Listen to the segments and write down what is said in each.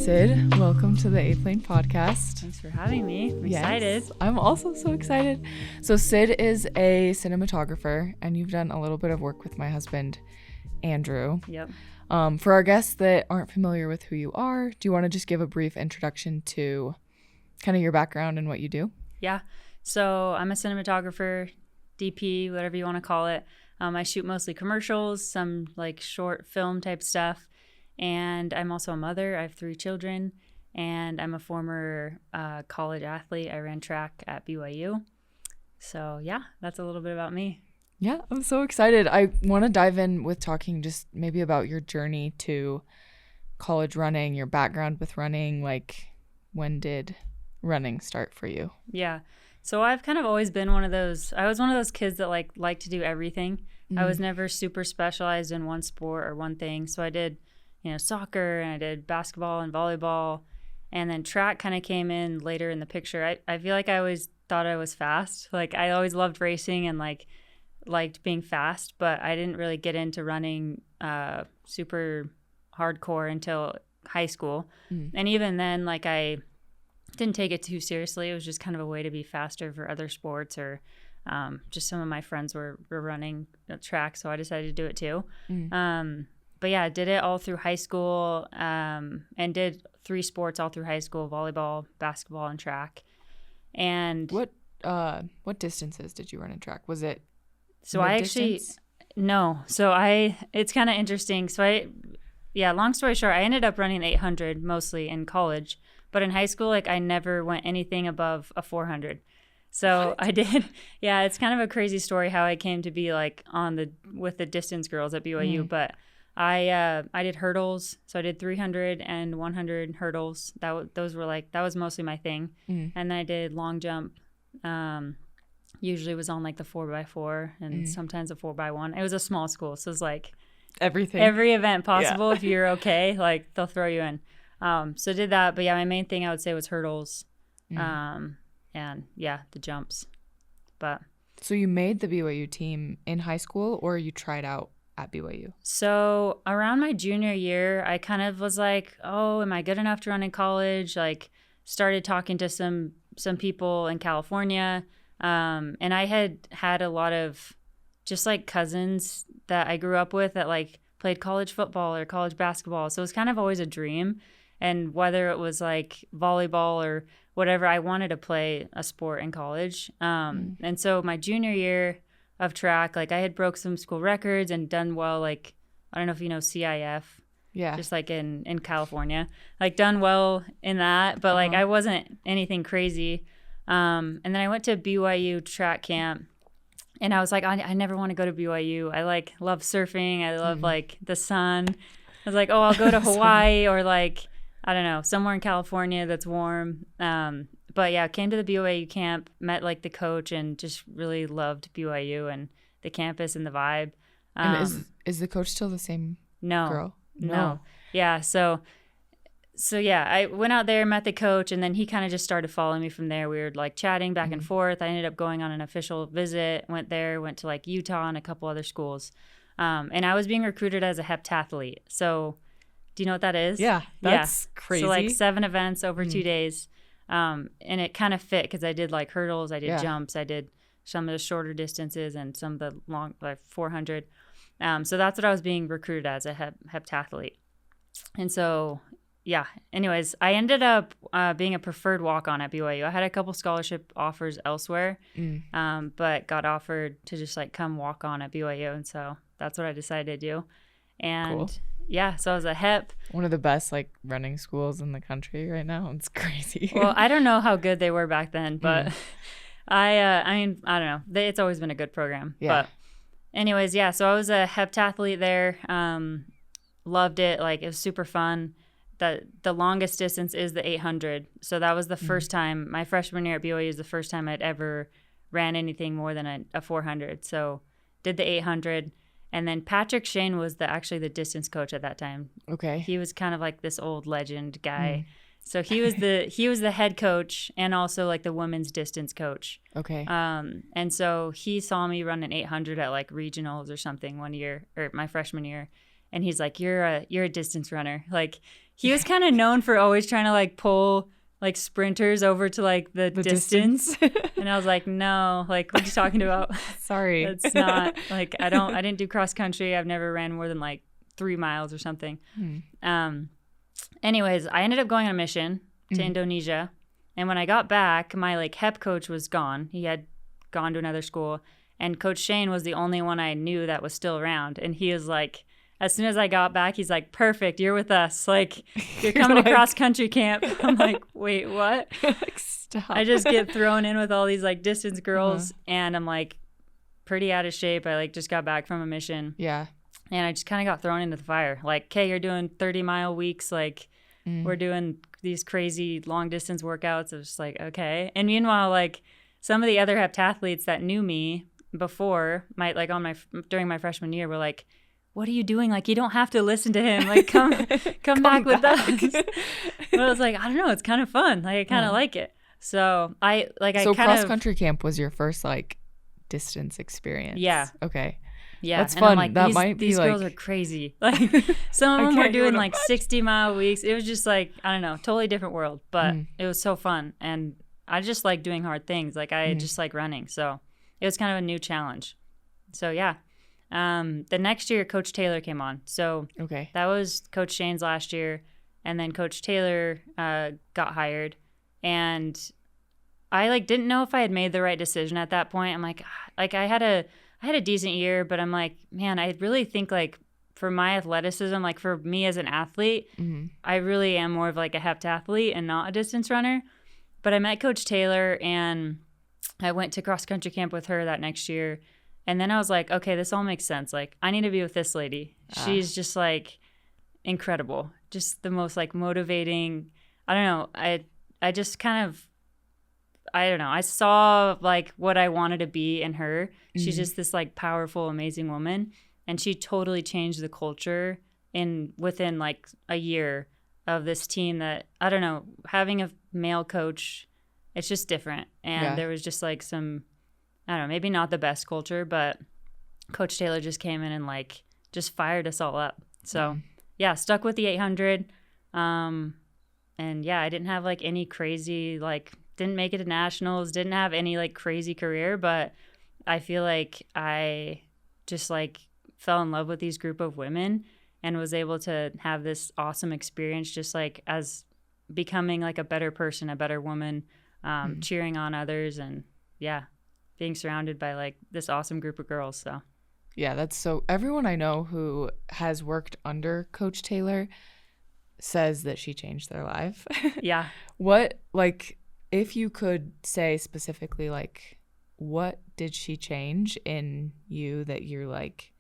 Sid. Welcome to the 8th Lane podcast. Thanks for having me. I'm excited. I'm also so excited. So Sid is a cinematographer, and you've done a little bit of work with my husband, Andrew. Yep. For our guests that aren't familiar with who you are, do you want to just give a brief introduction to kind of your background and what you do? Yeah. So I'm a cinematographer, DP, whatever you want to call it. I shoot mostly commercials, some like short film type stuff. And I'm also a mother. I have 3 children, and I'm a former college athlete. I ran track at BYU. So yeah, that's a little bit about me. Yeah, I'm so excited. I want to dive in with talking just maybe about your journey to college running, your background with running. Like, when did running start for you? Yeah. So I've kind of always been one of those kids that like to do everything. I was never super specialized in one sport or one thing. So I did soccer, and I did basketball and volleyball, and then track kind of came in later in the picture. I feel like I always thought I was fast. Like, I always loved racing and liked being fast, but I didn't really get into running super hardcore until high school. And even then, like, I didn't take it too seriously. It was just kind of a way to be faster for other sports, or just some of my friends were running track, so I decided to do it too. But yeah, I did it all through high school, and did 3 sports all through high school: volleyball, basketball, and track. And what distances did you run in track? Was it no. So it's kind of interesting. So long story short, I ended up running 800 mostly in college, but in high school, like, I never went anything above a 400. So what? I did. Yeah, it's kind of a crazy story how I came to be like with the distance girls at BYU, but I did hurdles. So I did 300 and 100 hurdles. That was mostly my thing. And then I did long jump. Usually was on like the 4x4 and sometimes a 4x1. It was a small school, so it was like every event possible. If you're okay, like, they'll throw you in. So I did that, but yeah, my main thing I would say was hurdles. And yeah, the jumps. But so you made the BYU team in high school, or you tried out at BYU? So around my junior year, I kind of was like, oh, am I good enough to run in college? Like, started talking to some people in California. And I had a lot of just like cousins that I grew up with that like played college football or college basketball. So it was kind of always a dream. And whether it was like volleyball or whatever, I wanted to play a sport in college. And so my junior year of track, like, I had broke some school records and done well. Like, I don't know if you know CIF. Yeah. Just like in California, like, done well in that, but like I wasn't anything crazy. And then I went to BYU track camp, and I was like, I never want to go to BYU. I like love surfing. I love like the sun. I was like, oh, I'll go to Hawaii or like, I don't know, somewhere in California that's warm. But yeah, came to the BYU camp, met like the coach, and just really loved BYU and the campus and the vibe. And is the coach still the same girl? No. Yeah. So yeah, I went out there, met the coach, and then he kind of just started following me from there. We were like chatting back and forth. I ended up going on an official visit, went to like Utah and a couple other schools. And I was being recruited as a heptathlete. So do you know what that is? Yeah, that's crazy. So like 7 events over 2 days. And it kind of fit because I did like hurdles, I did jumps, I did some of the shorter distances and some of the long, like 400. So that's what I was being recruited as, a heptathlete. And so, yeah, anyways, I ended up being a preferred walk-on at BYU. I had a couple scholarship offers elsewhere, but got offered to just like come walk on at BYU. And so that's what I decided to do. And cool. Yeah, so I was a hep. One of the best like running schools in the country right now. It's crazy. Well, I don't know how good they were back then, but I mean, I don't know. It's always been a good program. Yeah. But anyways, yeah, so I was a heptathlete there. Loved it. Like, it was super fun. The longest distance is the 800. So that was the first time, my freshman year at BYU is the first time I'd ever ran anything more than a 400. So did the 800. And then Patrick Shane was actually the distance coach at that time. Okay. He was kind of like this old legend guy. So he was the head coach and also like the women's distance coach. Okay. And so he saw me run an 800 at like regionals or something one year, or my freshman year. And he's like, you're a distance runner. Like, he was kind of known for always trying to like pull like sprinters over to like the distance. And I was like, no, like, what are you talking about? Sorry. It's not like, I didn't do cross country. I've never ran more than like 3 miles or something. Anyways, I ended up going on a mission to Indonesia. And when I got back, my like HEP coach was gone. He had gone to another school. And Coach Shane was the only one I knew that was still around. And he was like, as soon as I got back, he's like, perfect, you're with us. Like, you're coming to cross country camp. I'm like, wait, what? Like, stop. I just get thrown in with all these like distance girls. And I'm like pretty out of shape. I like just got back from a mission. Yeah. And I just kind of got thrown into the fire. Like, okay, you're doing 30-mile weeks. Like, we're doing these crazy long distance workouts. I was just like, okay. And meanwhile, like some of the other heptathletes that knew me before during my freshman year were like, what are you doing? Like, you don't have to listen to him. Like, come back with us. But I was like, I don't know. It's kind of fun. Like, I kind of like it. So So cross country camp was your first like distance experience. Yeah. Okay. Yeah. That's and fun. I'm like, That might be these like... girls are crazy. Like, some of them were doing like 60-mile weeks. It was just like, I don't know, totally different world. But it was so fun. And I just like doing hard things. Like, I just like running. So it was kind of a new challenge. So yeah. The next year, Coach Taylor came on. So that was Coach Shane's last year. And then Coach Taylor got hired. And I like didn't know if I had made the right decision at that point. I'm like I had a decent year, but I'm like, man, I really think like for my athleticism, like for me as an athlete, I really am more of like a heptathlete and not a distance runner. But I met Coach Taylor and I went to cross country camp with her that next year. And then I was like, okay, this all makes sense. Like, I need to be with this lady. She's just like incredible. Just the most like motivating. I don't know. I just kind of, I don't know. I saw like what I wanted to be in her. She's just this like powerful, amazing woman. And she totally changed the culture within like a year of this team that, I don't know, having a male coach, it's just different. And there was just like some, I don't know, maybe not the best culture, but Coach Taylor just came in and like just fired us all up. So yeah, stuck with the 800. And yeah, I didn't have like any crazy, like didn't make it to nationals, didn't have any like crazy career, but I feel like I just like fell in love with these group of women and was able to have this awesome experience, just like as becoming like a better person, a better woman, cheering on others. And yeah, being surrounded by like this awesome group of girls. So yeah, that's so everyone I know who has worked under Coach Taylor says that she changed their life. Yeah. What, like, if you could say specifically, like, what did she change in you that you're like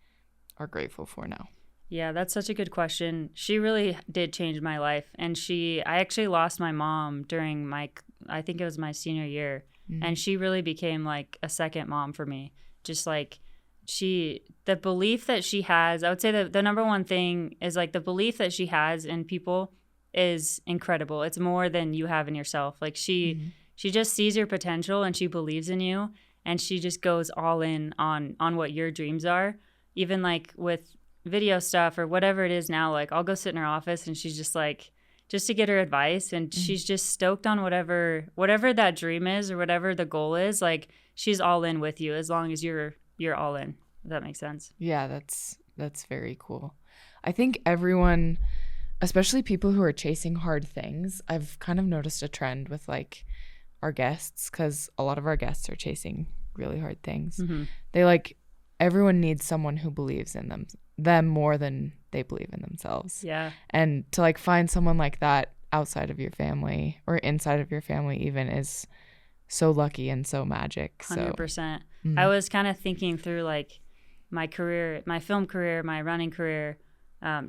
are grateful for now? Yeah, that's such a good question. She really did change my life. And I actually lost my mom during I think it was my senior year. And she really became like a second mom for me. Just like the belief that she has, I would say that the number one thing is like the belief that she has in people is incredible. It's more than you have in yourself. Like she just sees your potential and she believes in you and she just goes all in on what your dreams are. Even like with video stuff or whatever it is now, like I'll go sit in her office and she's just like, just to get her advice, and she's just stoked on whatever that dream is or whatever the goal is. Like she's all in with you as long as you're all in. If that makes sense. Yeah, that's very cool. I think everyone, especially people who are chasing hard things, I've kind of noticed a trend with like our guests, because a lot of our guests are chasing really hard things. They like, everyone needs someone who believes in them more than they believe in themselves. Yeah. And to like find someone like that outside of your family or inside of your family even is so lucky and so magic. 100%. I was kind of thinking through like my career, my film career, my running career,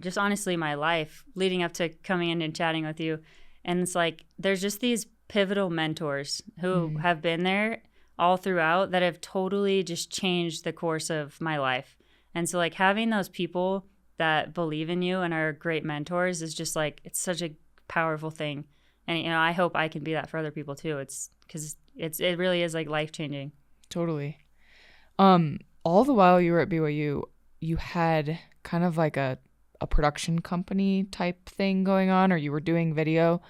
just honestly my life leading up to coming in and chatting with you. And it's like there's just these pivotal mentors who have been there all throughout that have totally just changed the course of my life. And so like having those people that believe in you and are great mentors is just like, it's such a powerful thing. And, you know, I hope I can be that for other people too. It's because it really is like life-changing. Totally. All the while you were at BYU, you had kind of like a a production company type thing going on, or you were doing video?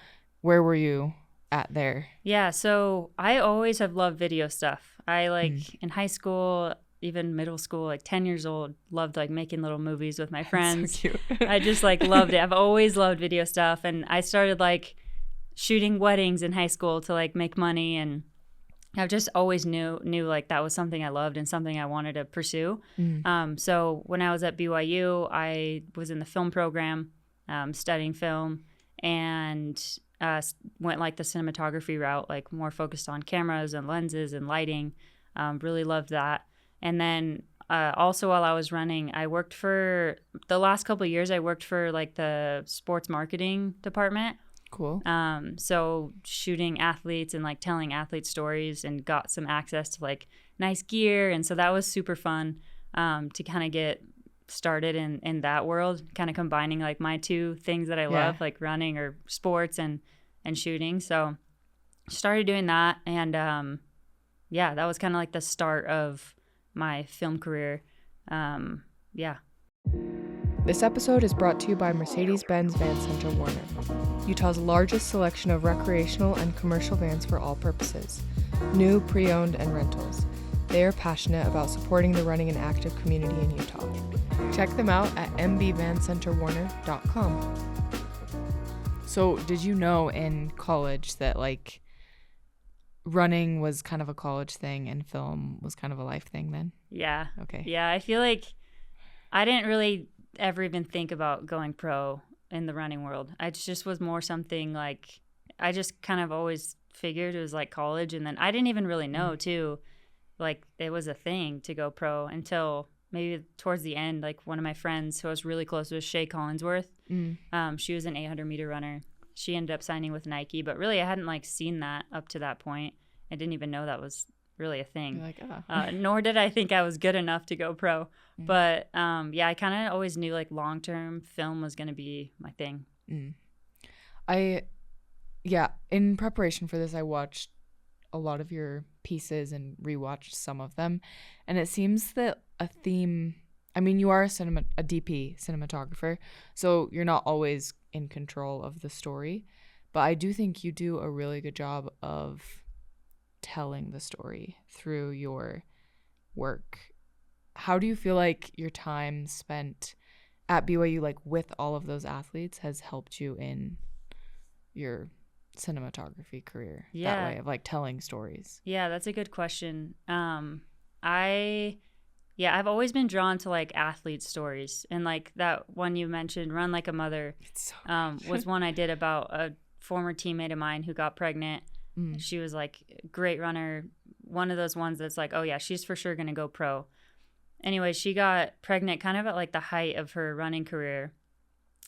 Where were you at there? Yeah, so I always have loved video stuff. I Mm. in high school, even middle school, like 10 years old, loved like making little movies with my That's so friends. cute. I just like loved it. I've always loved video stuff, and I started like shooting weddings in high school to like make money, and I just always knew like that was something I loved and something I wanted to pursue. Mm. So when I was at BYU, I was in the film program, studying film, and went like the cinematography route, like more focused on cameras and lenses and lighting. Really loved that. And then also while I was running, I worked for the last couple of years. I worked for like the sports marketing department. Cool. So shooting athletes and like telling athlete stories, and got some access to like nice gear. And so that was super fun to kind of get started in that world, kind of combining like my two things that I love, like running or sports and shooting. So started doing that. And that was kind of like the start of my film career. This episode is brought to you by Mercedes-Benz Van Center Warner, Utah's largest selection of recreational and commercial vans for all purposes, new, pre-owned, and rentals. They are passionate about supporting the running and active community in Utah. Check them out at mbvancenterwarner.com. So did you know in college that like running was kind of a college thing and film was kind of a life thing then? Yeah. Okay. Yeah, I feel like I didn't really ever even think about going pro in the running world. I just was more something like, I just kind of always figured it was like college. And then I didn't even really know too, like it was a thing to go pro until maybe towards the end. Like one of my friends who I was really close with, Shay Collinsworth. She was an 800-meter runner. She ended up signing with Nike, but really I hadn't like seen that up to that point. I didn't even know that was really a thing. You're like, nor did I think I was good enough to go pro. But I kind of always knew like long-term film was going to be my thing. In preparation for this, I watched a lot of your pieces and rewatched some of them. And it seems that a theme, I mean, you are a DP cinematographer, so you're not always in control of the story. But I do think you do a really good job of telling the story through your work. How do you feel like your time spent at BYU, like with all of those athletes, has helped you in your cinematography career that way of like telling stories? Yeah, that's a good question. I've always been drawn to like athlete stories, and like that one you mentioned, Run Like a Mother, was one I did about a former teammate of mine who got pregnant. She was like a great runner, one of those ones that's like, oh yeah, she's for sure gonna go pro. Anyway, she got pregnant kind of at like the height of her running career,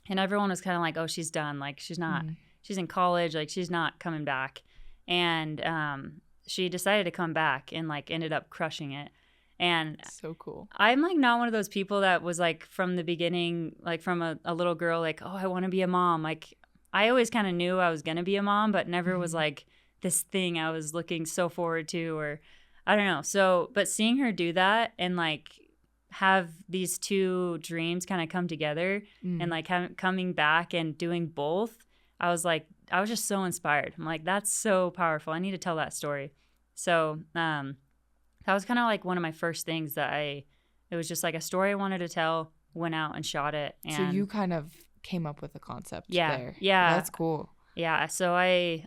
and everyone was kind of like, oh, she's done, like she's not, she's in college, like she's not coming back. And she decided to come back and like ended up crushing it. And so cool. I'm like not one of those people that was like from the beginning, like from a little girl, like, oh, I want to be a mom. Like I always kind of knew I was gonna be a mom, but never was like this thing I was looking so forward to, or I don't know. So, but seeing her do that and like have these two dreams kind of come together and like coming back and doing both, I was just so inspired. I'm like, that's so powerful. I need to tell that story. So that was kind of like one of my first things that it was just like a story I wanted to tell, went out and shot it. And so you kind of came up with the concept there. Yeah. That's cool. Yeah. So I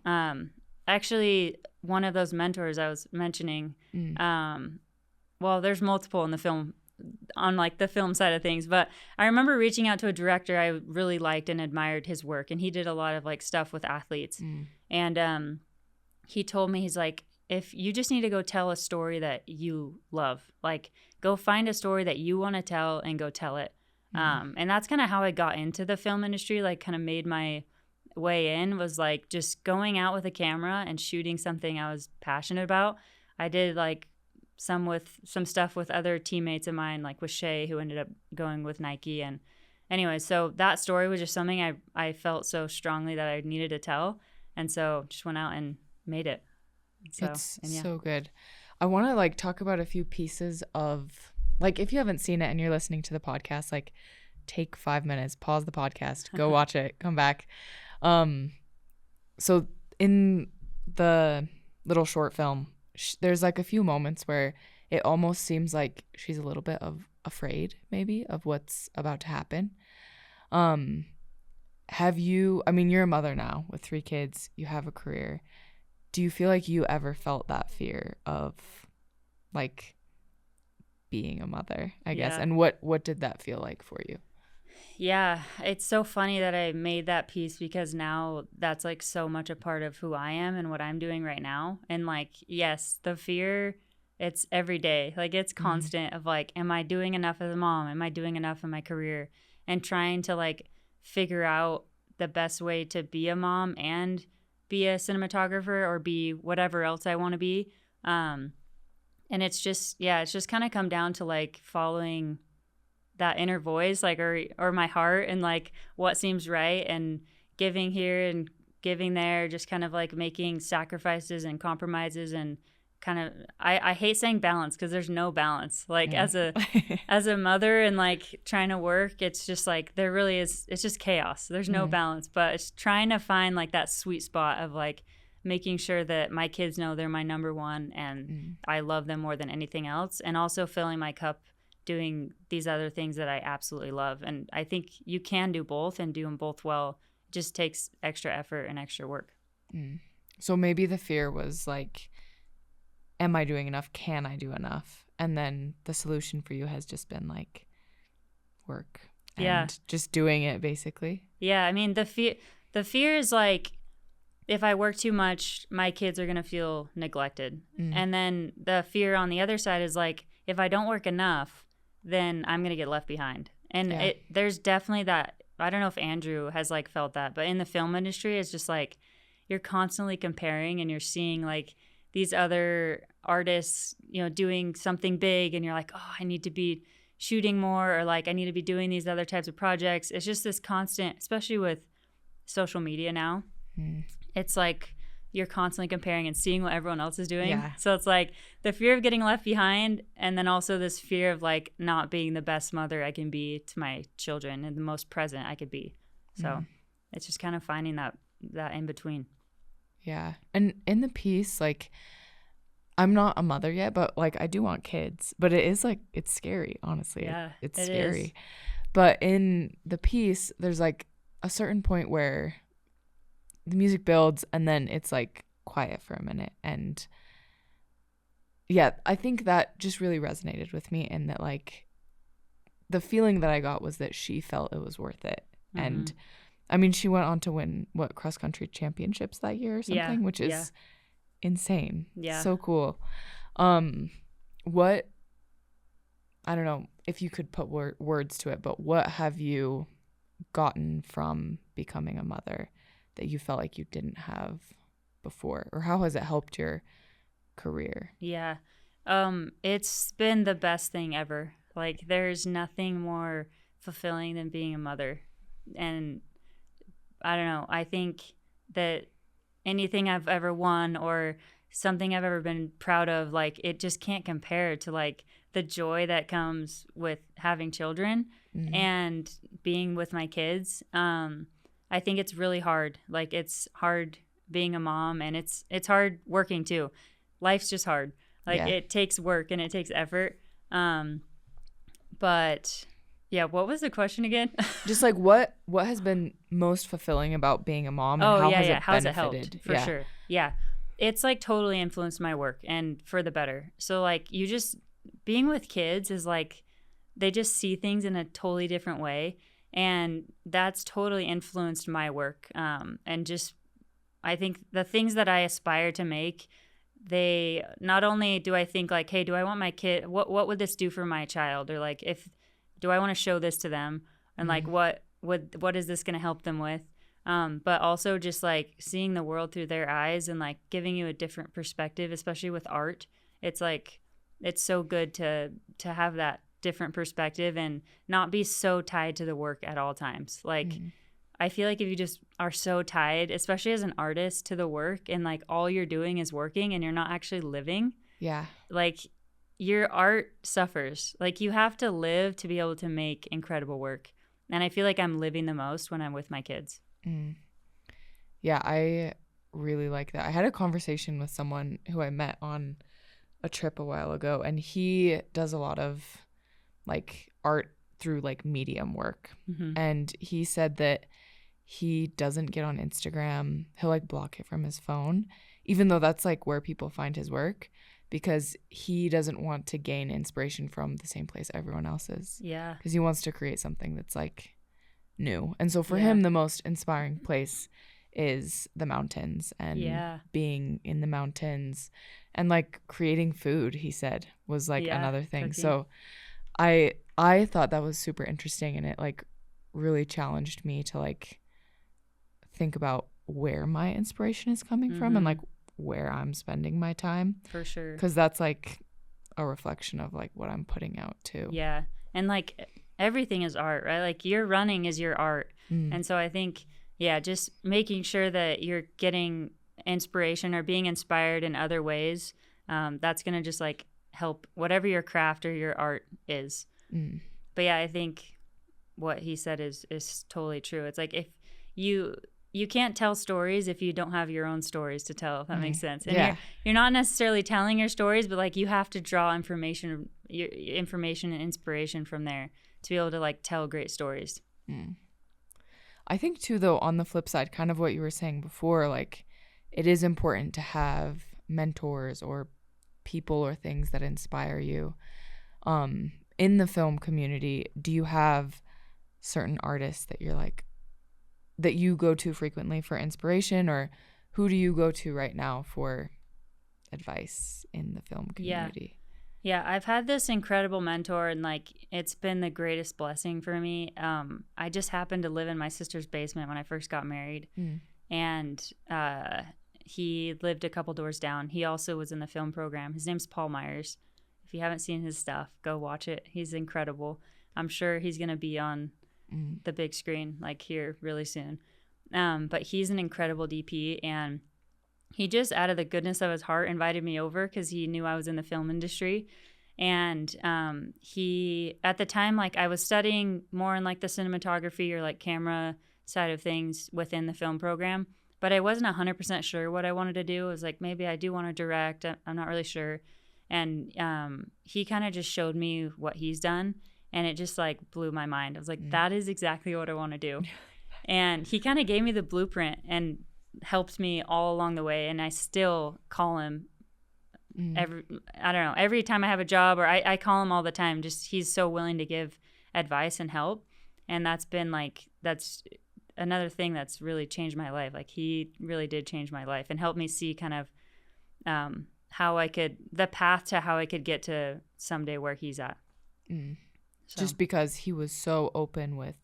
actually, one of those mentors I was mentioning, well, there's multiple in the film, on like the film side of things, but I remember reaching out to a director I really liked and admired his work, and he did a lot of like stuff with athletes. And he told me, he's like, if you just need to go tell a story that you love, like go find a story that you want to tell and go tell it. And that's kind of how I got into the film industry, like kind of made my way in, was like just going out with a camera and shooting something I was passionate about. I did like some stuff with other teammates of mine, like with Shay, who ended up going with Nike. And anyway, so that story was just something I felt so strongly that I needed to tell. And so just went out and made it. So good. I want to like talk about a few pieces of, like, if you haven't seen it and you're listening to the podcast, like take 5 minutes, pause the podcast, go watch it, come back. So in the little short film, there's like a few moments where it almost seems like she's a little bit afraid maybe of what's about to happen. Have you, I mean, you're a mother now with 3 kids, you have a career. Do you feel like you ever felt that fear of like being a mother, I guess? Yeah. And what did that feel like for you? Yeah, it's so funny that I made that piece because now that's like so much a part of who I am and what I'm doing right now. And like, yes, the fear, it's every day. Like it's constant of like, am I doing enough as a mom? Am I doing enough in my career? And trying to like figure out the best way to be a mom and be a cinematographer or be whatever else I want to be. And it's just, yeah, it's just kind of come down to like following that inner voice, like, or my heart and like what seems right, and giving here and giving there, just kind of like making sacrifices and compromises. And kind of, I hate saying balance because there's no balance. Like Yeah. as a mother and like trying to work, it's just like there really is, it's just chaos. There's no balance, but it's trying to find like that sweet spot of like making sure that my kids know they're my number one and I love them more than anything else, and also filling my cup doing these other things that I absolutely love. And I think you can do both and do them both well. It just takes extra effort and extra work. So maybe the fear was like, am I doing enough? Can I do enough? And then the solution for you has just been like work and just doing it basically. Yeah. I mean, the fear is like, if I work too much, my kids are going to feel neglected. And then the fear on the other side is like, if I don't work enough, then I'm going to get left behind. And there's definitely that. I don't know if Andrew has like felt that, but in the film industry, it's just like you're constantly comparing and you're seeing like these other artists, you know, doing something big, and you're like, oh, I need to be shooting more, or like I need to be doing these other types of projects. It's just this constant, especially with social media now. It's like you're constantly comparing and seeing what everyone else is doing. Yeah. So it's like the fear of getting left behind, and then also this fear of like not being the best mother I can be to my children and the most present I could be. So it's just kind of finding that in between. Yeah. And in the piece, like, I'm not a mother yet, but like I do want kids, but it is like, it's scary, honestly. Yeah, it's it scary. is. But in the piece, there's like a certain point where the music builds and then it's like quiet for a minute. And yeah, I think that just really resonated with me, and that like the feeling that I got was that she felt it was worth it. And I mean, she went on to win cross country championships that year or something, which is insane. Yeah. So cool. What, I don't know if you could put words to it, but what have you gotten from becoming a mother that you felt like you didn't have before, or how has it helped your career? Yeah. It's been the best thing ever. Like there's nothing more fulfilling than being a mother. And I don't know, I think that anything I've ever won or something I've ever been proud of, like it just can't compare to like the joy that comes with having children and being with my kids. I think it's really hard. Like it's hard being a mom, and it's hard working too. Life's just hard. Like it takes work and it takes effort. But yeah, what was the question again? Just like what has been most fulfilling about being a mom, and how has it How's it benefited? helped? For sure. Yeah. It's like totally influenced my work, and for the better. So like you just being with kids is like they just see things in a totally different way, and that's totally influenced my work. And just I think the things that I aspire to make, they not only do I think like, hey, do I want my kid, what would this do for my child, or like do I want to show this to them, and like what is this going to help them with, but also just like seeing the world through their eyes and like giving you a different perspective, especially with art. It's like it's so good to have that different perspective and not be so tied to the work at all times. Like I feel like if you just are so tied, especially as an artist, to the work, and like all you're doing is working and you're not actually living, like your art suffers. Like you have to live to be able to make incredible work. And I feel like I'm living the most when I'm with my kids. Mm. Yeah, I really like that. I had a conversation with someone who I met on a trip a while ago, and he does a lot of like art through like medium work. Mm-hmm. And he said that he doesn't get on Instagram. He'll like block it from his phone, even though that's like where people find his work, because he doesn't want to gain inspiration from the same place everyone else is. Yeah. Because he wants to create something that's like new. And so for Yeah. him, the most inspiring place is the mountains and Yeah. being in the mountains and like creating food, he said, was like Yeah, another thing. cooking. So I thought that was super interesting, and it like really challenged me to like think about where my inspiration is coming from and like where I'm spending my time. For sure. Because that's like a reflection of like what I'm putting out too. Yeah. And like everything is art, right? Like your running is your art. And so I think, yeah, just making sure that you're getting inspiration or being inspired in other ways, that's going to just like help whatever your craft or your art is. But yeah, I think what he said is totally true. It's like if you can't tell stories if you don't have your own stories to tell, if that makes sense. And you're not necessarily telling your stories, but like you have to draw information and inspiration from there to be able to like tell great stories. I think too, though, on the flip side, kind of what you were saying before, like it is important to have mentors or people or things that inspire you. In the film community, do you have certain artists that you're like, that you go to frequently for inspiration, or who do you go to right now for advice in the film community? Yeah, I've had this incredible mentor, and like it's been the greatest blessing for me. I just happened to live in my sister's basement when I first got married, and he lived a couple doors down. He also was in the film program. His name's Paul Myers. If you haven't seen his stuff, go watch it. He's incredible. I'm sure he's going to be on the big screen like here really soon. But he's an incredible DP, and he just out of the goodness of his heart invited me over because he knew I was in the film industry. And he, at the time, like I was studying more in like the cinematography or like camera side of things within the film program, but I wasn't 100% sure what I wanted to do. I was like, maybe I do want to direct. I'm not really sure. And he kind of just showed me what he's done, and it just like blew my mind. I was like, that is exactly what I want to do. And he kind of gave me the blueprint and helped me all along the way. And I still call him every time I have a job, or I call him all the time. Just he's so willing to give advice and help. And that's another thing that's really changed my life. Like he really did change my life and help me see kind of the path to how I could get to someday where he's at. So. Just because he was so open with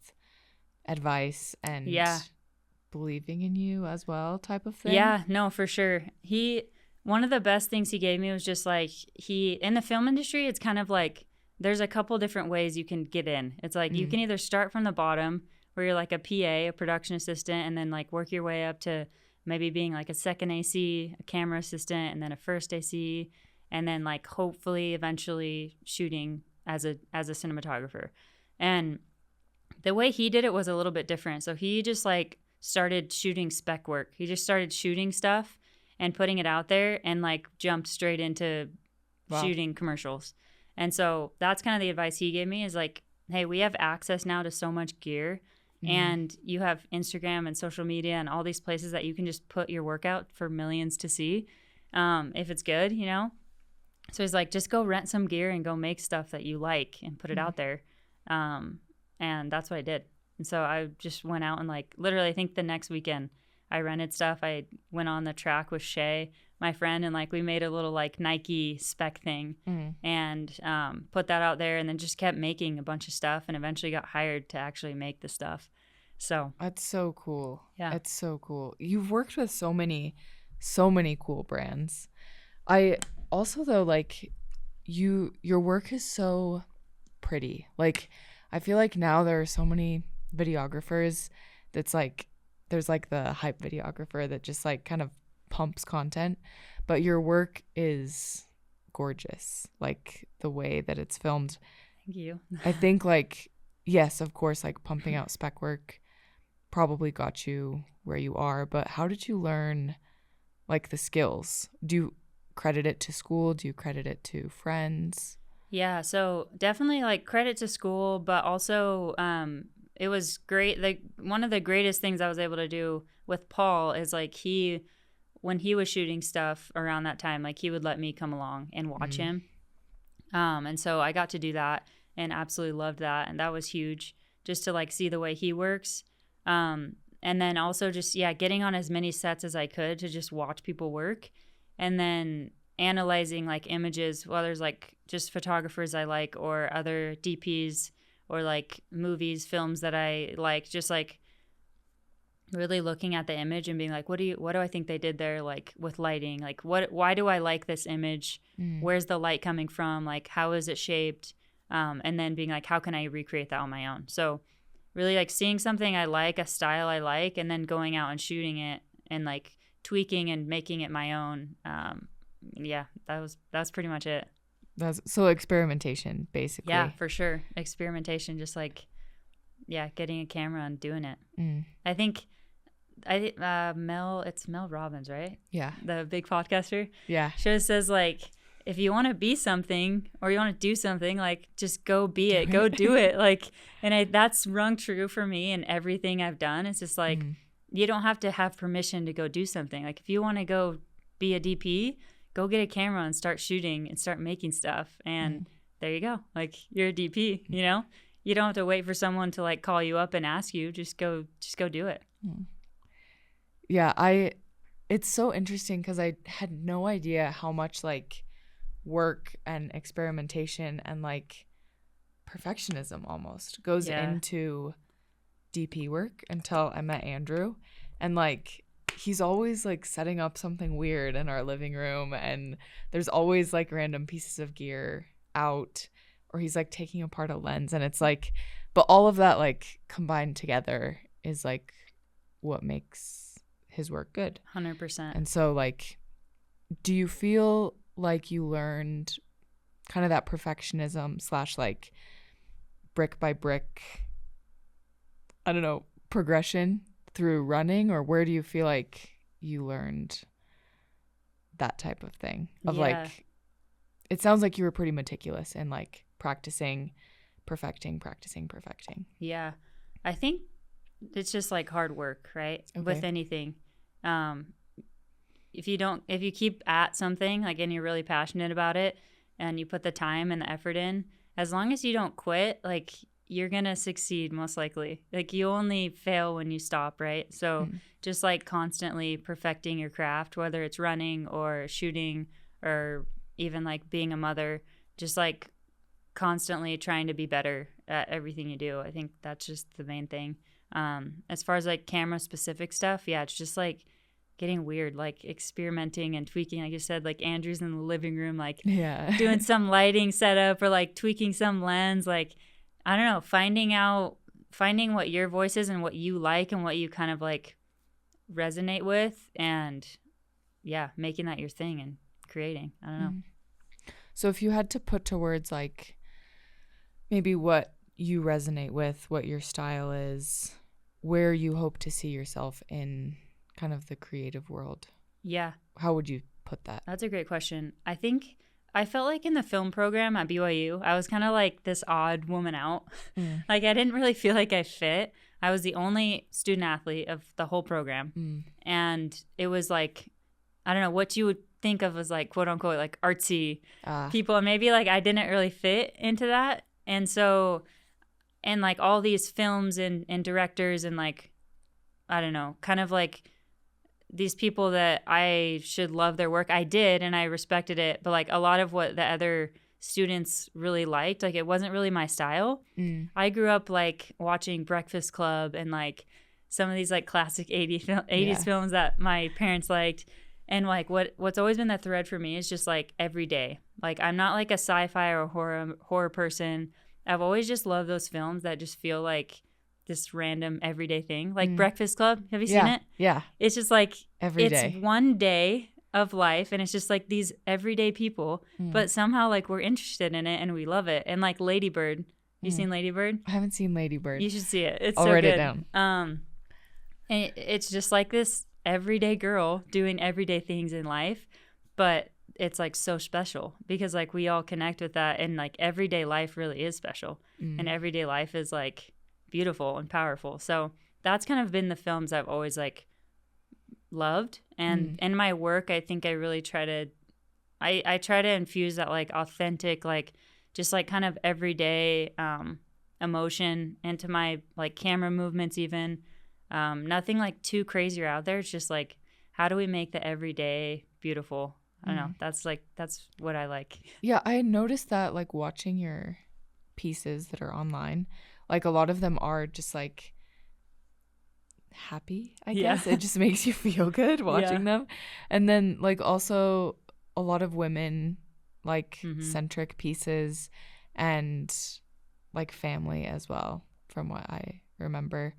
advice and believing in you as well, type of thing. Yeah, no, for sure. One of the best things he gave me was just like in the film industry, it's kind of like there's a couple different ways you can get in. It's like you can either start from the bottom where you're like a PA, a production assistant, and then like work your way up to maybe being like a second AC, a camera assistant, and then a first AC, and then like hopefully eventually shooting as a cinematographer. And the way he did it was a little bit different. So he just like started shooting spec work. He just started shooting stuff and putting it out there and like jumped straight into shooting commercials. And so that's kind of the advice he gave me is like, hey, we have access now to so much gear, and you have Instagram and social media and all these places that you can just put your work out for millions to see if it's good, you know? So he's like, just go rent some gear and go make stuff that you like and put it out there. And that's what I did. And so I just went out and like literally I think the next weekend I rented stuff. I went on the track with Shay, my friend, and like we made a little like Nike spec thing and put that out there, and then just kept making a bunch of stuff and eventually got hired to actually make the stuff. So that's so cool. Yeah. It's so cool. You've worked with so many cool brands. I also though like your work is so pretty. Like I feel like now there are so many videographers that's like there's like the hype videographer that just like kind of pumps content, but your work is gorgeous. Like the way that it's filmed. Thank you. I think like yes, of course, like pumping out spec work probably got you where you are, but how did you learn like the skills? Do you credit it to school? Do you credit it to friends? Yeah, so definitely like credit to school, but also it was great. Like one of the greatest things I was able to do with Paul is like when he was shooting stuff around that time, like he would let me come along and watch him. And so I got to do that and absolutely loved that. And that was huge just to like see the way he works. And then also just, yeah, getting on as many sets as I could to just watch people work. And then analyzing like images, whether it's like just photographers I like or other DPs or like movies, films that I like, just like really looking at the image and being like, what do I think they did there? Like with lighting, like why do I like this image? Where's the light coming from? Like, how is it shaped? And then being like, how can I recreate that on my own? So really like seeing something I like, a style I like, and then going out and shooting it and like tweaking and making it my own. Yeah, that's pretty much it. That's so experimentation, basically. Yeah, for sure. Experimentation, just like, yeah, getting a camera and doing it. I think it's Mel Robbins, right? Yeah. The big podcaster. Yeah. She always says like, if you want to be something or you want to do something, like just go be it, go do it. Like, and that's rung true for me in everything I've done. It's just like, you don't have to have permission to go do something. Like if you want to go be a DP, go get a camera and start shooting and start making stuff. And there you go. Like you're a DP, you know, you don't have to wait for someone to like call you up and ask you, just go do it. Yeah. It's so interesting because I had no idea how much like work and experimentation and like perfectionism almost goes into DP work until I met Andrew. And like he's always like setting up something weird in our living room, and there's always like random pieces of gear out, or he's like taking apart a lens, and it's like, but all of that like combined together is like what makes his work good. 100%. And so like, do you feel like you learned kind of that perfectionism / like brick by brick, I don't know, progression through running, or where do you feel like you learned that type of thing of like, it sounds like you were pretty meticulous and like practicing, perfecting. Yeah. I think it's just like hard work, right? Okay. With anything. If you keep at something like and you're really passionate about it and you put the time and the effort in, as long as you don't quit, like you're going to succeed most likely. Like you only fail when you stop, right? So just like constantly perfecting your craft, whether it's running or shooting or even like being a mother, just like constantly trying to be better at everything you do. I think that's just the main thing. As far as like camera specific stuff, yeah, it's just like getting weird, like experimenting and tweaking. Like you said, like Andrew's in the living room, like doing some lighting setup or like tweaking some lens. Like, I don't know, finding what your voice is and what you like and what you kind of like resonate with, and yeah, making that your thing and creating. I don't know. So if you had to put to words like maybe what you resonate with, what your style is, where you hope to see yourself in kind of the creative world, how would you put that? That's a great question. I think I felt like in the film program at BYU, I was kind of like this odd woman out. Like I didn't really feel like I fit. I was the only student athlete of the whole program. And it was like, I don't know what you would think of as like quote unquote like artsy people. And maybe like I didn't really fit into that. And so, and like all these films and directors and like, I don't know, kind of like these people that I should love their work. I did, and I respected it. But like a lot of what the other students really liked, like it wasn't really my style. I grew up like watching Breakfast Club and like some of these like classic 80s films that my parents liked. And like what's always been that thread for me is just like every day. Like I'm not like a sci-fi or horror person. I've always just loved those films that just feel like this random everyday thing, like Breakfast Club. Have you seen it? Yeah. It's just like every day. It's one day of life, and it's just like these everyday people, but somehow like we're interested in it and we love it. And like Lady Bird, You seen Lady Bird? I haven't seen Lady Bird. You should see it. It's I'll so write good. it down. And it's just like this everyday girl doing everyday things in life, but it's like so special because like we all connect with that, and like everyday life really is special, and everyday life is like beautiful and powerful. So that's kind of been the films I've always like loved, and in my work I think I really try to I try to infuse that like authentic, like just like kind of everyday emotion into my like camera movements even. Nothing like too crazy or out there. It's just like, how do we make the everyday beautiful? I don't know. That's what I like. Yeah, I noticed that like watching your pieces that are online, like a lot of them are just like happy, I guess. It just makes you feel good watching them. And then like also a lot of women like centric pieces and like family as well, from what I remember.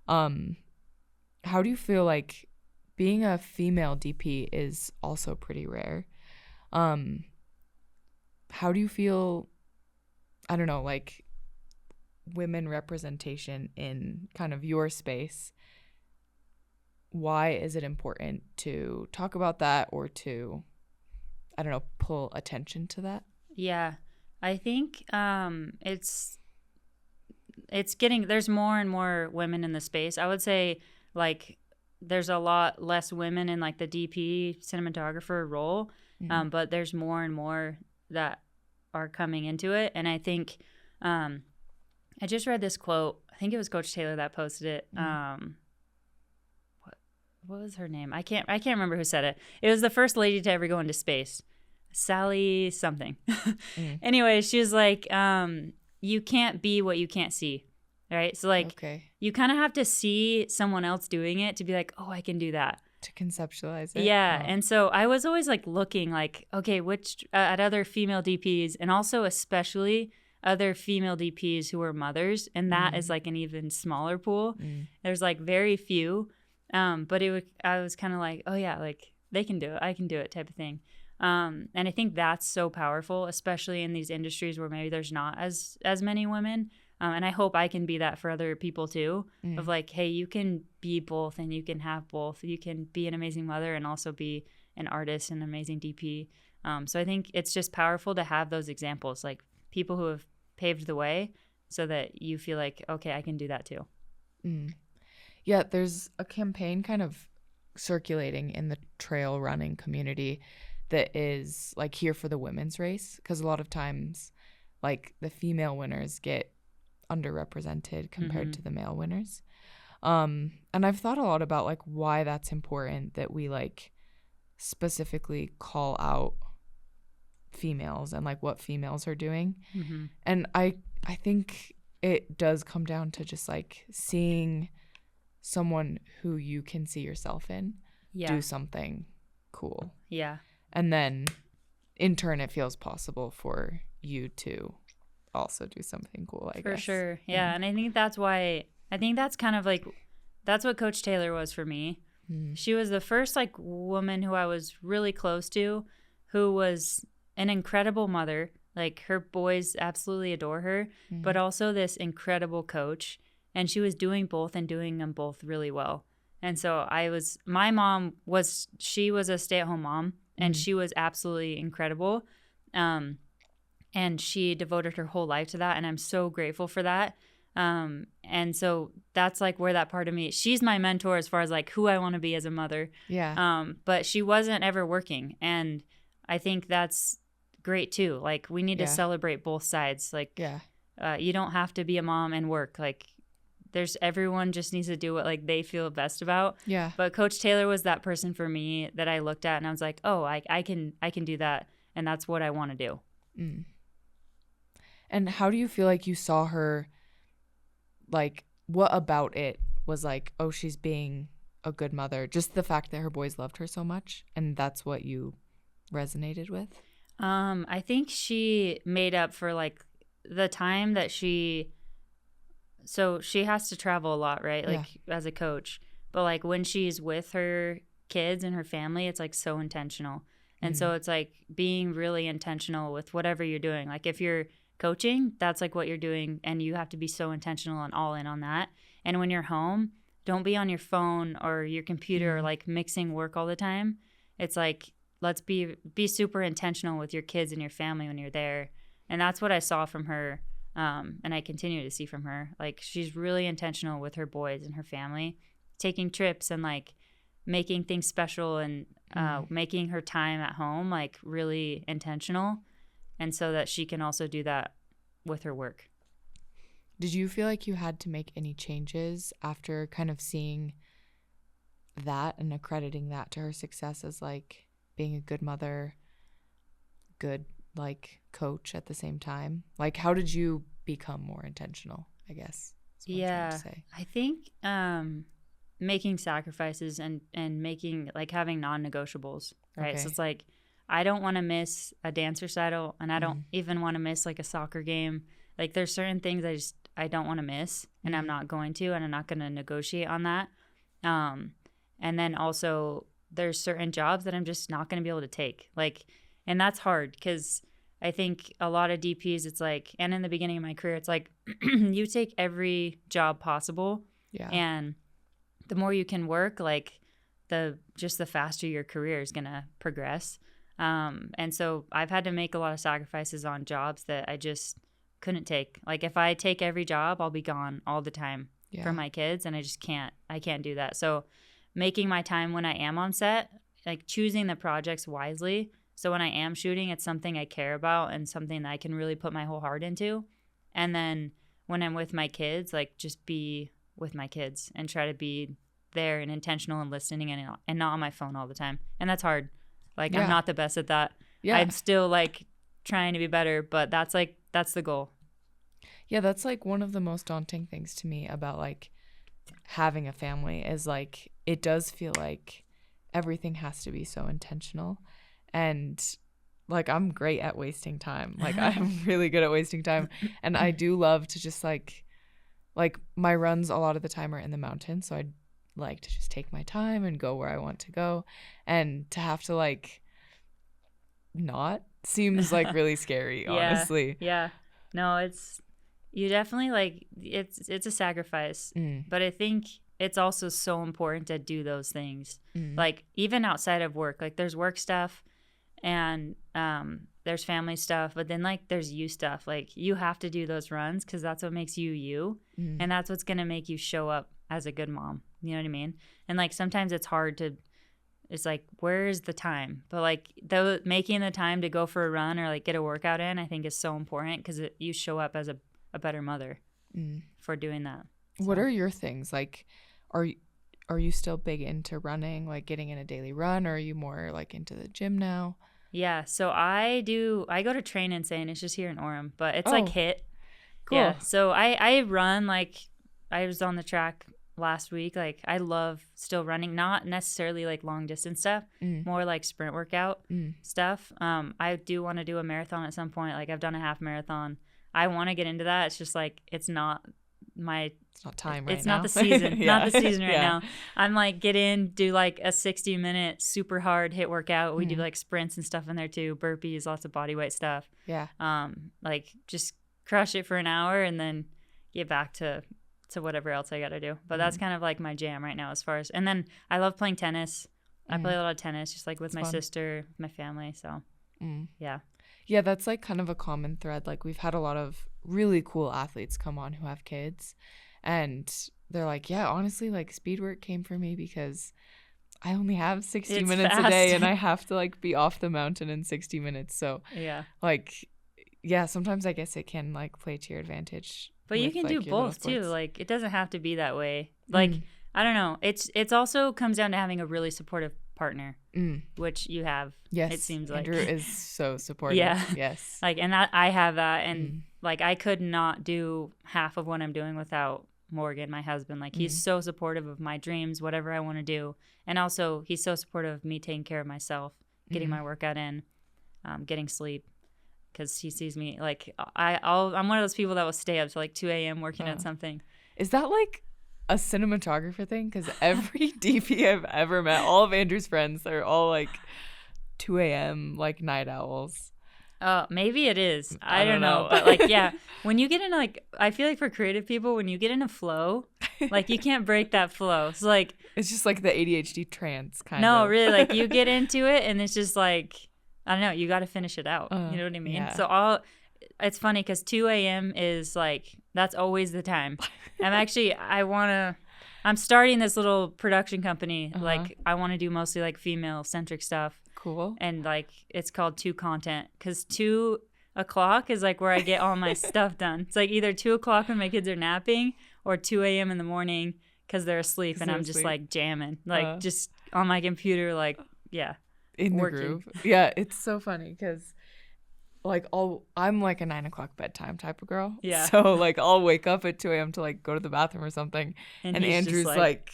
How do you feel like being a female DP is also pretty rare? How do you feel, I don't know, like women representation in kind of your space? Why is it important to talk about that or to, I don't know, pull attention to that? Yeah, I think it's getting, there's more and more women in the space. I would say like there's a lot less women in like the DP cinematographer role, but there's more and more that are coming into it. And I think I just read this quote. I think it was Coach Taylor that posted it. What was her name? I can't remember who said it. It was the first lady to ever go into space. Sally something. Anyway, she was like, you can't be what you can't see. Right? So like you kind of have to see someone else doing it to be like, oh, I can do that. To conceptualize it. Yeah. Oh. And so I was always like looking like, okay, which at other female DPs, and also especially other female DPs who are mothers. And that is like an even smaller pool. There's like very few. But I was kind of like, oh yeah, like they can do it. I can do it type of thing. And I think that's so powerful, especially in these industries where maybe there's not as many women. And I hope I can be that for other people too, of like, hey, you can be both and you can have both. You can be an amazing mother and also be an artist and an amazing DP. So I think it's just powerful to have those examples, like people who have paved the way so that you feel like, okay, I can do that too. Yeah, there's a campaign kind of circulating in the trail running community that is like here for the women's race, because a lot of times like the female winners get underrepresented compared to the male winners. And I've thought a lot about like why that's important, that we like specifically call out females and like what females are doing. And I think it does come down to just like seeing someone who you can see yourself in do something cool. Yeah. And then in turn it feels possible for you to also do something cool, I guess. For sure. Yeah. And I think that's why, I think that's kind of like, that's what Coach Taylor was for me. She was the first like woman who I was really close to, who was an incredible mother. Like her boys absolutely adore her, but also this incredible coach. And she was doing both and doing them both really well. And so my mom was, she was a stay-at-home mom, and she was absolutely incredible. And she devoted her whole life to that. And I'm so grateful for that. And so that's like where that part of me, she's my mentor as far as like who I want to be as a mother. Yeah. But she wasn't ever working. And I think that's great too. Like we need to celebrate both sides. Like, you don't have to be a mom and work. Like everyone just needs to do what like they feel best about. Yeah. But Coach Taylor was that person for me that I looked at and I was like, oh, I can do that. And that's what I want to do. And how do you feel like you saw her, like what about it was like, oh, she's being a good mother? Just the fact that her boys loved her so much, and that's what you resonated with? I think she made up for like the time that so she has to travel a lot, right? Like as a coach, but like when she's with her kids and her family, it's like so intentional. And so it's like being really intentional with whatever you're doing. Like if you're coaching, that's like what you're doing, and you have to be so intentional and all in on that. And when you're home, don't be on your phone or your computer or like mixing work all the time. It's like, let's be super intentional with your kids and your family when you're there. And that's what I saw from her, and I continue to see from her. Like, she's really intentional with her boys and her family, taking trips and like making things special, and making her time at home like really intentional, and so that she can also do that with her work. Did you feel like you had to make any changes after kind of seeing that and accrediting that to her success as like being a good mother, good like coach at the same time? Like, how did you become more intentional, I guess? Is what I'm trying to say. I think making sacrifices and making like having non-negotiables, right? Okay. So it's like, I don't want to miss a dance recital, and I don't even want to miss like a soccer game. Like, there's certain things I don't want to miss, and I'm not going to, and I'm not going to negotiate on that. And then also there's certain jobs that I'm just not going to be able to take. Like, and that's hard because I think a lot of DPs, it's like, and in the beginning of my career, it's like you take every job possible. Yeah. And the more you can work, like the faster your career is going to progress. And so I've had to make a lot of sacrifices on jobs that I just couldn't take. Like, if I take every job, I'll be gone all the time for my kids, and I can't do that. So making my time when I am on set, like choosing the projects wisely. So when I am shooting, it's something I care about and something that I can really put my whole heart into. And then when I'm with my kids, like just be with my kids and try to be there and intentional and listening, and not on my phone all the time. And that's hard. Like, I'm not the best at that. Yeah. I'm still like trying to be better, but that's the goal. Yeah, that's like one of the most daunting things to me about like having a family is like, it does feel like everything has to be so intentional. And like, I'm great at wasting time. Like, I'm really good at wasting time. And I do love to just like my runs a lot of the time are in the mountains. So I'd like to just take my time and go where I want to go. And to have to like not seems like really scary, honestly. Yeah. No, you definitely like, it's a sacrifice. But I think it's also so important to do those things. Like, even outside of work, like there's work stuff and there's family stuff, but then like there's you stuff. Like, you have to do those runs because that's what makes you. And that's what's going to make you show up as a good mom. You know what I mean? And like, sometimes it's hard to, it's like, where's the time? But like, making the time to go for a run or like get a workout in, I think is so important because you show up as a better mother for doing that. So. What are your things? Like, are you still big into running, like getting in a daily run, or are you more like into the gym now? Yeah, so I go to Train Insane. It's just here in Orem, but it's like HIIT. Cool. Yeah, so I run, like I was on the track last week. Like, I love still running, not necessarily like long distance stuff, more like sprint workout stuff. I do want to do a marathon at some point. Like, I've done a half marathon. I want to get into that. It's just like, it's not time right now. It's not the season. Not the season right now. I'm like, get in, do like a 60-minute super hard HIIT workout. We do like sprints and stuff in there too, burpees, lots of body weight stuff. Yeah. Like, just crush it for an hour and then get back to whatever else I got to do. But that's kind of like my jam right now as far as, and then I love playing tennis. I play a lot of tennis just like with my sister, my family. So yeah. Yeah, that's like kind of a common thread. Like, we've had a lot of really cool athletes come on who have kids, and they're like, yeah, honestly, like speed work came for me because I only have 60 minutes a day and I have to like be off the mountain in 60 minutes. So yeah, like, yeah, sometimes I guess it can like play to your advantage. But you can do both too. Like, it doesn't have to be that way. Like, I don't know. It's also comes down to having a really supportive partner, which you have. Yes, it seems like Andrew is so supportive. Yes, like, and I have that, and like, I could not do half of what I'm doing without Morgan, my husband. Like, he's so supportive of my dreams, whatever I want to do, and also he's so supportive of me taking care of myself, getting my workout in, getting sleep, because he sees me like I'm one of those people that will stay up till like 2 a.m. working at something. Is that like a cinematographer thing? Because every DP I've ever met, all of Andrew's friends, they're all like 2 a.m. like night owls. Maybe it is. I don't don't know. know. But like, yeah, when you get in like, I feel like for creative people, when you get in a flow, like you can't break that flow. It's like, It's just like the ADHD trance kind no, of. really, like you get into it and it's just like, I don't know, you got to finish it out. You know what I mean? Yeah. So it's funny because 2 a.m. is like, that's always the time. I'm starting this little production company. Like, I want to do mostly like female centric stuff. Cool. And like, it's called 2 Content because 2 o'clock is like where I get all my stuff done. It's like either 2 o'clock when my kids are napping or 2 a.m. in the morning because they're asleep and I'm just like jamming, like just on my computer, like, yeah. In the working. groove. Yeah, it's so funny because like I'm like a 9 o'clock bedtime type of girl. Yeah. So like I'll wake up at 2 a.m. to like go to the bathroom or something. And Andrew's like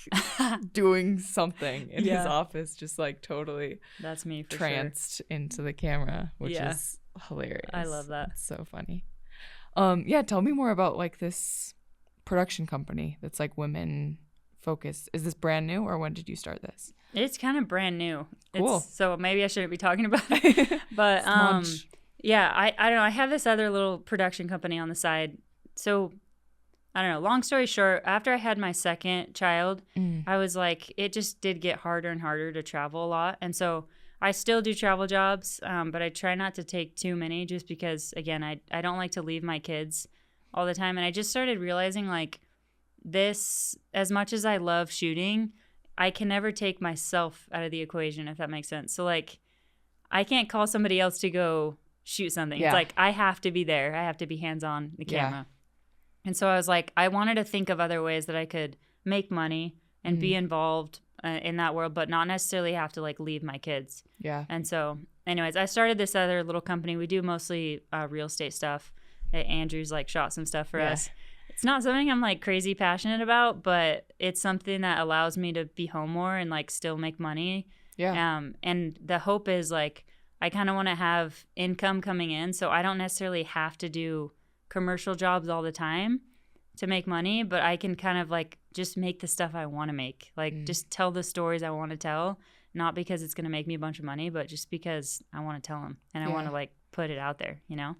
doing something in his office, just like totally that's me for tranced into the camera, which is hilarious. I love that. It's so funny. Yeah, tell me more about like this production company that's like women focused. Is this brand new or when did you start this? It's kind of brand new. Cool. So maybe I shouldn't be talking about it. But yeah, I don't know. I have this other little production company on the side. So I don't know. Long story short, after I had my second child, I was like, it just did get harder and harder to travel a lot. And so I still do travel jobs, but I try not to take too many just because, again, I don't like to leave my kids all the time. And I just started realizing like this, as much as I love shooting, I can never take myself out of the equation, if that makes sense. So like, I can't call somebody else to go shoot something. It's like I have to be there. I have to be hands-on the camera. And so I was like, I wanted to think of other ways that I could make money and be involved in that world, but not necessarily have to like leave my kids. Yeah. And so anyways, I started this other little company. We do mostly real estate stuff. Andrew's like shot some stuff for us. It's not something I'm like crazy passionate about, but it's something that allows me to be home more and like still make money. Yeah. And the hope is like, I kind of want to have income coming in, so I don't necessarily have to do commercial jobs all the time to make money, but I can kind of like just make the stuff I want to make, like just tell the stories I want to tell, not because it's going to make me a bunch of money, but just because I want to tell them and I want to like put it out there, you know?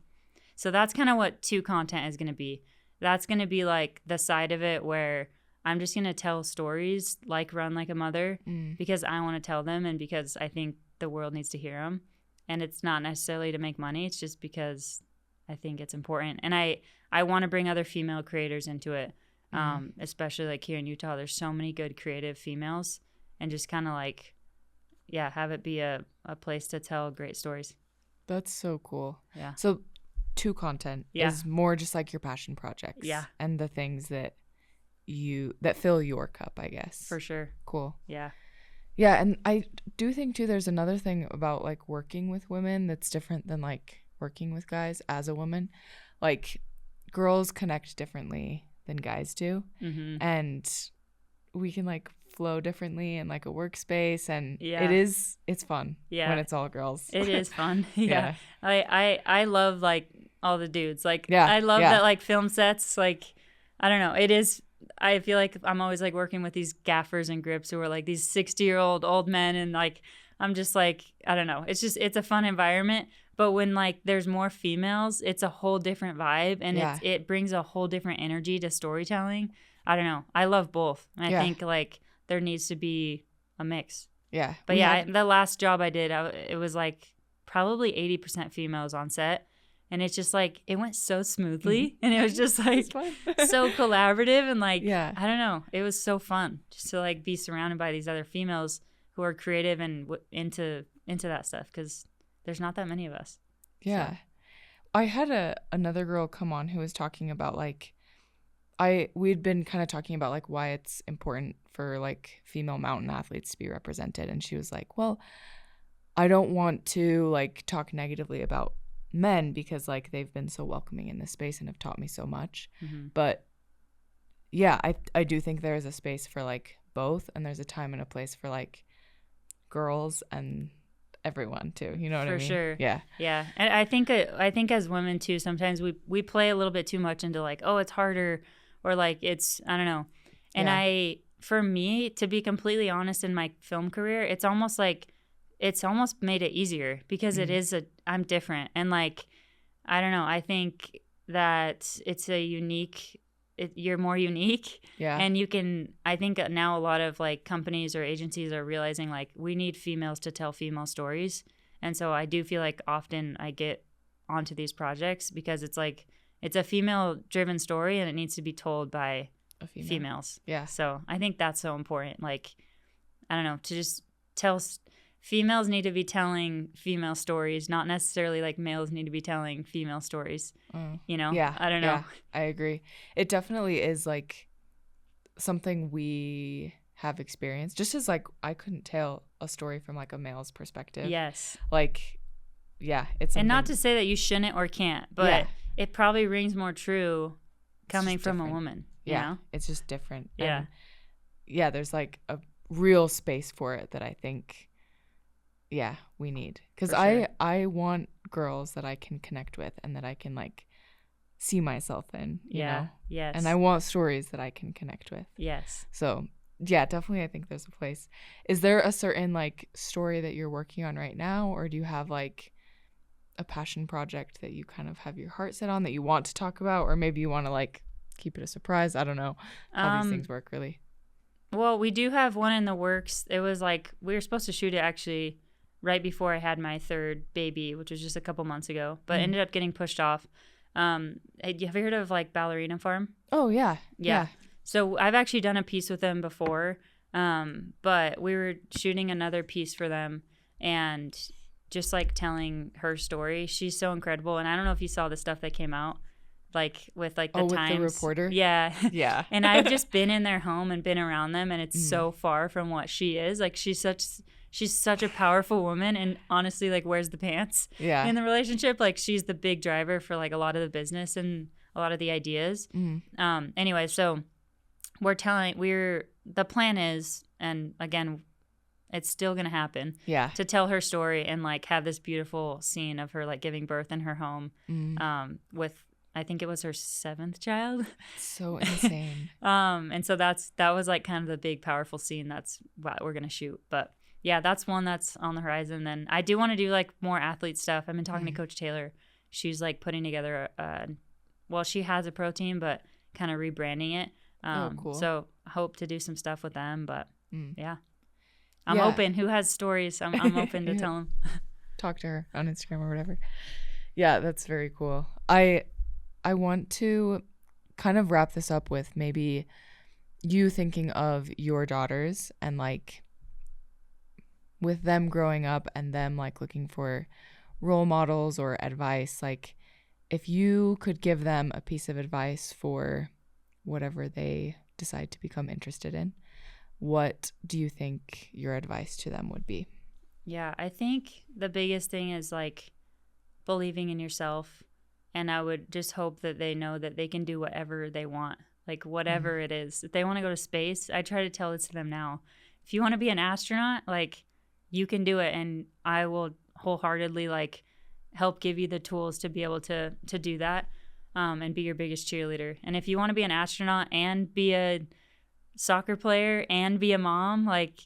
So that's kind of what 2 Content is going to be. That's going to be like the side of it where I'm just going to tell stories like Run Like a Mother because I want to tell them and because I think the world needs to hear them. And it's not necessarily to make money. It's just because I think it's important. And I want to bring other female creators into it, especially like here in Utah. There's so many good creative females and just kind of like, have it be a place to tell great stories. That's so cool. Yeah. So 2 Content is more just like your passion projects. Yeah. And the things that fill your cup, I guess. For sure. Cool. Yeah. Yeah, and I do think too there's another thing about like working with women that's different than like working with guys as a woman. Like girls connect differently than guys do. And we can like flow differently in like a workspace and it's fun when it's all girls. It is fun. I love like all the dudes. Like I love that like film sets, like I don't know. It is I feel like I'm always like working with these gaffers and grips who are like these 60-year-old old men and like I'm just like I don't know. It's a fun environment, but when like there's more females, it's a whole different vibe and it brings a whole different energy to storytelling. I don't know. I love both. And I think like there needs to be a mix. Yeah. But the last job I did, it was like probably 80% females on set. And it's just like, it went so smoothly. And it was just like so collaborative. And like, I don't know. It was so fun just to like be surrounded by these other females who are creative and into that stuff. Because there's not that many of us. Yeah. So. I had another girl come on who was talking about like, we'd been kind of talking about like why it's important for like female mountain athletes to be represented. And she was like, well, I don't want to like talk negatively about men because like they've been so welcoming in this space and have taught me so much. But yeah, I do think there is a space for like both, and there's a time and a place for like girls and everyone too, you know what I mean? For sure. Yeah And I think as women too, sometimes we play a little bit too much into like, oh, it's harder, or like it's I don't know. And for me, to be completely honest, in my film career, it's almost like it's almost made it easier because I'm different. And like, I don't know, I think that it's you're more unique. Yeah. And I think now a lot of like companies or agencies are realizing like we need females to tell female stories. And so I do feel like often I get onto these projects because it's like, it's a female driven story and it needs to be told by females. Yeah. So I think that's so important. Like, I don't know, to just females need to be telling female stories, not necessarily like males need to be telling female stories. Yeah. I don't know. Yeah, I agree. It definitely is like something we have experienced, just as like I couldn't tell a story from like a male's perspective. Yes. Like, yeah, it's something. And not to say that you shouldn't or can't, but it probably rings more true coming from a woman. You know? It's just different. Yeah. And yeah, there's like a real space for it that I think, we need. Because I want girls that I can connect with and that I can like see myself in, you know? Yes. And I want stories that I can connect with. Yes. So yeah, definitely I think there's a place. Is there a certain like story that you're working on right now, or do you have like a passion project that you kind of have your heart set on that you want to talk about, or maybe you want to like keep it a surprise? I don't know how these things work really. Well, we do have one in the works. It was like we were supposed to shoot it actually right before I had my third baby, which was just a couple months ago, but ended up getting pushed off. Have you heard of like Ballerina Farm? Oh yeah. So I've actually done a piece with them before, but we were shooting another piece for them and just like telling her story. She's so incredible. And I don't know if you saw the stuff that came out like with like the Times. With the reporter? Yeah. Yeah. And I've just been in their home and been around them, and it's so far from what she is. Like she's such a powerful woman, and honestly like wears the pants in the relationship. Like she's the big driver for like a lot of the business and a lot of the ideas. Anyway, so the plan is, and again, it's still going to happen, to tell her story and like have this beautiful scene of her like giving birth in her home with, I think it was her 7th child. So insane. And so that was like kind of the big powerful scene. That's what we're going to shoot. But yeah, that's one that's on the horizon. Then I do want to do like more athlete stuff. I've been talking to Coach Taylor. She's like putting together she has a pro team, but kind of rebranding it. Cool. So I hope to do some stuff with them, but I'm open. Who has stories? I'm open to tell them. Talk to her on Instagram or whatever. Yeah, that's very cool. I want to kind of wrap this up with maybe you thinking of your daughters and like with them growing up and them like looking for role models or advice. Like if you could give them a piece of advice for whatever they decide to become interested in, what do you think your advice to them would be? Yeah, I think the biggest thing is like believing in yourself. And I would just hope that they know that they can do whatever they want, like whatever it is. If they want to go to space, I try to tell this to them now. If you want to be an astronaut, like you can do it. And I will wholeheartedly like help give you the tools to be able to do that and be your biggest cheerleader. And if you want to be an astronaut and be a soccer player and be a mom, like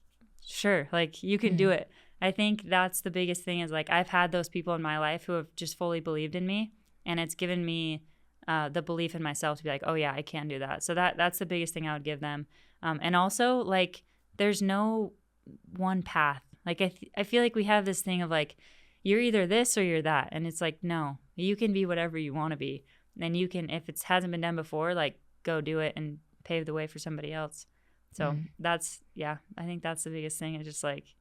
sure, like you can do it. I think that's the biggest thing is like I've had those people in my life who have just fully believed in me. And it's given me the belief in myself to be like, oh, yeah, I can do that. So that's the biggest thing I would give them. And also, like, there's no one path. Like, I feel like we have this thing of, like, you're either this or you're that. And it's like, no, you can be whatever you want to be. And you can, if it hasn't been done before, like, go do it and pave the way for somebody else. So I think that's the biggest thing. It's just, like,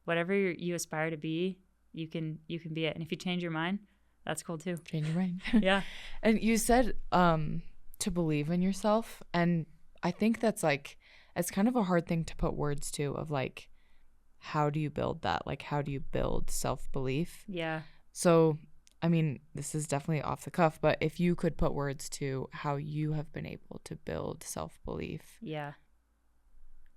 whatever you aspire to be, you can be it. And if you change your mind, that's cool too. Change your mind. Yeah. And you said to believe in yourself. And I think that's like, it's kind of a hard thing to put words to of like, how do you build that? Like, how do you build self-belief? Yeah. So, I mean, this is definitely off the cuff, but if you could put words to how you have been able to build self-belief. Yeah.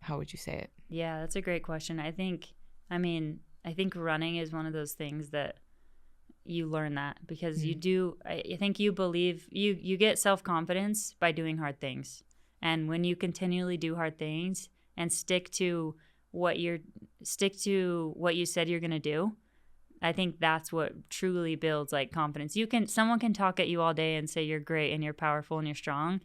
How would you say it? Yeah, that's a great question. I think running is one of those things that you learn that because you do. I think you believe you get self-confidence by doing hard things. And when you continually do hard things and stick to stick to what you said you're going to do. I think that's what truly builds like confidence. Someone can talk at you all day and say you're great and you're powerful and you're strong.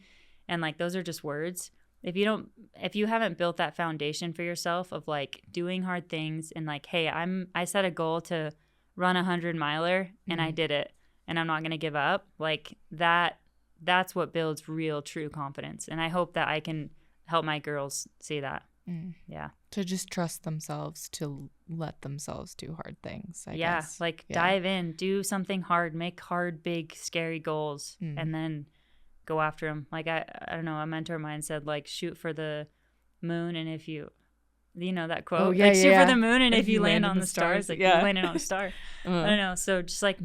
And like, those are just words. If you haven't built that foundation for yourself of like doing hard things and like, hey, I set a goal to run 100-miler and I did it and I'm not going to give up. Like that's what builds real, true confidence. And I hope that I can help my girls see that. Yeah. To just trust themselves, to let themselves do hard things, I guess. Like dive in, do something hard, make hard, big, scary goals, and then go after them. Like, I don't know, a mentor of mine said, like, shoot for the moon, and if you know that quote? Oh, yeah, like, yeah, shoot yeah. for the moon, and if you land on the stars, like, yeah. you landed on a star. I don't know. So just, like,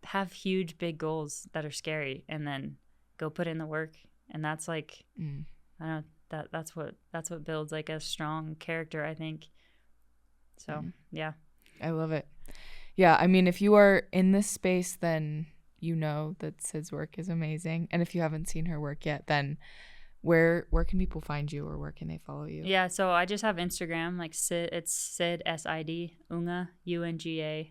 have huge, big goals that are scary, and then go put in the work. And that's, like, I don't know. That's what builds like a strong character, I think. So yeah, I love it. Yeah, I mean, if you are in this space, then you know that Sid's work is amazing. And if you haven't seen her work yet, then where can people find you, or where can they follow you? Yeah, so I just have Instagram, like Sid. It's Sid SID Unga UNGA.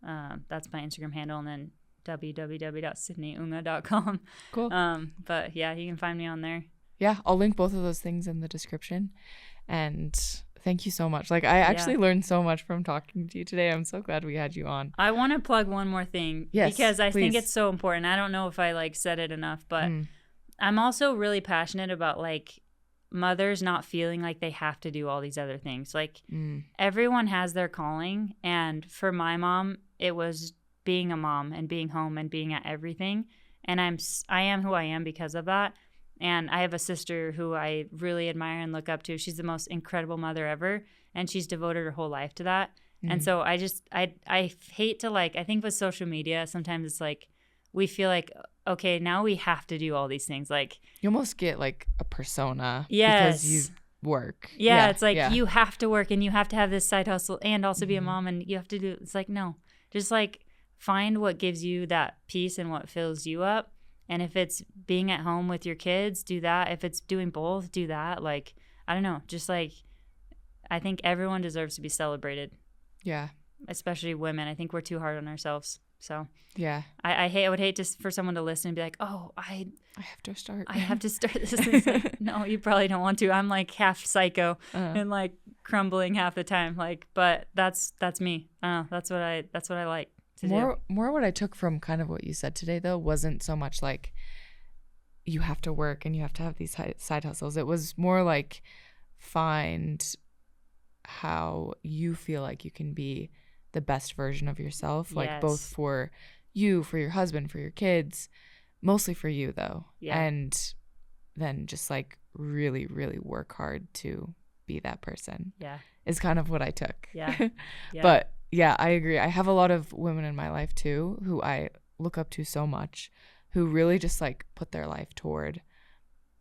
That's my Instagram handle, and then www.sidneyunga.com. Cool. But yeah, you can find me on there. Yeah, I'll link both of those things in the description. And thank you so much. Like, I actually learned so much from talking to you today. I'm so glad we had you on. I want to plug one more thing. Yes, because I think please. it's so important. I don't know if I like said it enough, but I'm also really passionate about like mothers not feeling like they have to do all these other things. Like everyone has their calling, and for my mom, it was being a mom and being home and being at everything. And I am who I am because of that. And I have a sister who I really admire and look up to. She's the most incredible mother ever, and she's devoted her whole life to that. And so I hate to, like, I think with social media, sometimes it's like we feel like, okay, now we have to do all these things. Like, you almost get like a persona yes, because you work. Yeah, it's like you have to work and you have to have this side hustle and also be a mom, and you have to do. It's like, no, just like find what gives you that peace and what fills you up. And if it's being at home with your kids, do that. If it's doing both, do that. Like, I don't know, just like, I think everyone deserves to be celebrated. Yeah. Especially women. I think we're too hard on ourselves. So yeah, I would hate for someone to listen and be like, oh, I have to start. I have to start this. It's like, no, you probably don't want to. I'm like half psycho and like crumbling half the time. Like, but that's me. I don't know. That's what I like. More what I took from kind of what you said today, though, wasn't so much like you have to work and you have to have these side hustles. It was more like find how you feel like you can be the best version of yourself, like both for you, for your husband, for your kids, mostly for you, though. Yeah. And then just like really, really work hard to be that person. Yeah. Is kind of what I took. Yeah. But yeah, I agree. I have a lot of women in my life too who I look up to so much, who really just like put their life toward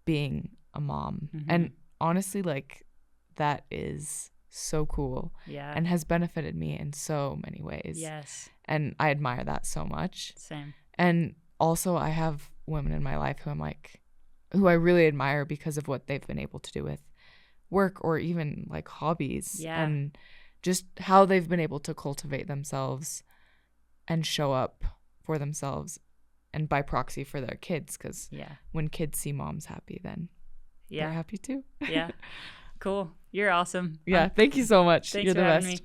being a mom. And honestly, like that is so cool. Yeah. And has benefited me in so many ways. Yes. And I admire that so much. Same. And also I have women in my life who I really admire because of what they've been able to do with work or even like hobbies. Yeah. And just how they've been able to cultivate themselves and show up for themselves and by proxy for their kids. Because when kids see moms happy, then they're happy too. Yeah. Cool. You're awesome. Yeah. Thank you so much. You're the best.